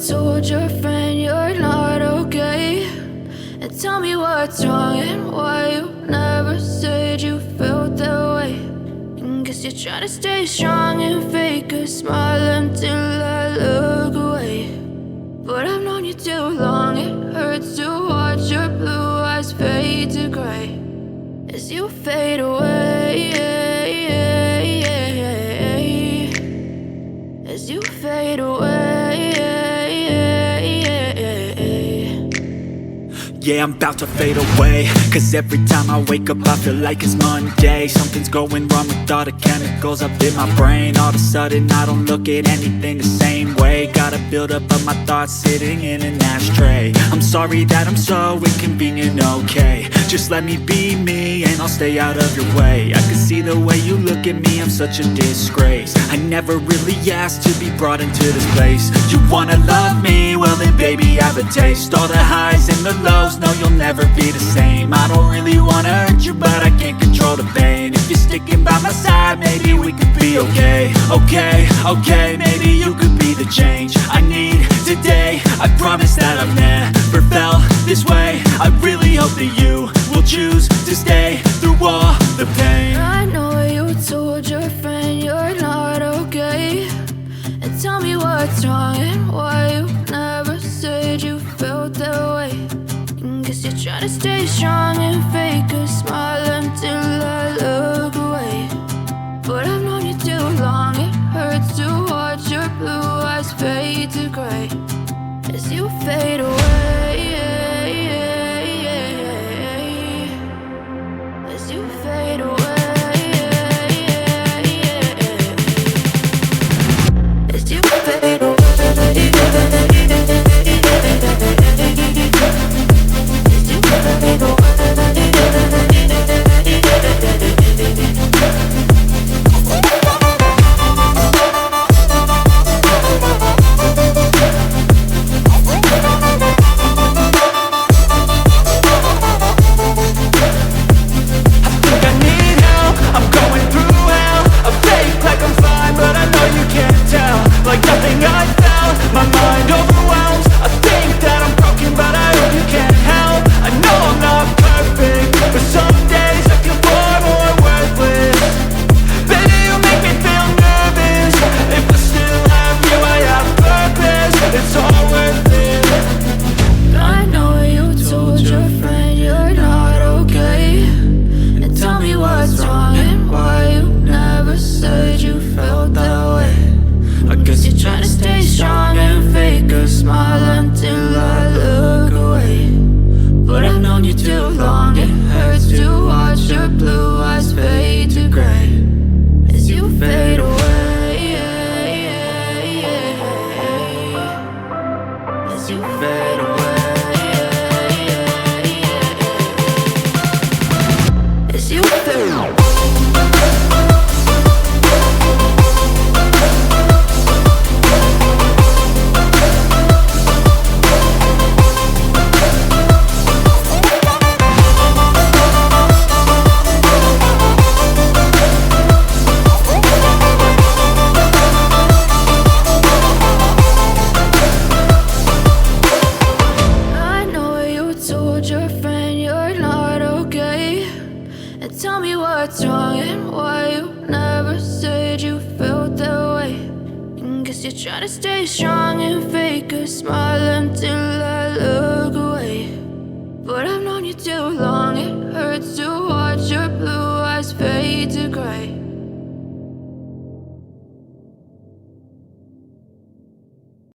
told your friend you're not okay, and tell me what's wrong and why you never said you felt that way. And guess you're trying to stay strong and fake a smile until I look away. But I've known you too long, it hurts to watch your blue eyes fade to gray as you fade away, as you fade away. Yeah, I'm about to fade away, cause every time I wake up I feel like it's Monday. Something's going wrong with all the chemicals up in my brain. All of a sudden I don't look at anything the same way. Got a buildup of my thoughts sitting in an ashtray. I'm sorry that I'm so inconvenient, okay. Just let me be me and I'll stay out of your way. I can see the way you look at me, I'm such a disgrace. I never really asked to be brought into this place. You wanna love me? Well then baby have a taste. All the highs and the lows, no, you'll never be the same. I don't really wanna hurt you, but I can't control the pain. If you're sticking by my side, maybe we could be okay. Okay, maybe you could be the change I need today. I promise that I've never felt this way. I really hope that you will choose to stay through all the pain. I know you told your friend you're not okay, and tell me what's wrong and why you never said you felt that way. Guess you're trying to stay strong and fake a smile until I look away. But I've known you too long, it hurts to watch your blue eyes fade to gray as you fade away, as you fade away, as you fade away. Try to stay strong and fake a smile until I look away. But I've known you too long, it hurts to watch your blue eyes fade to gray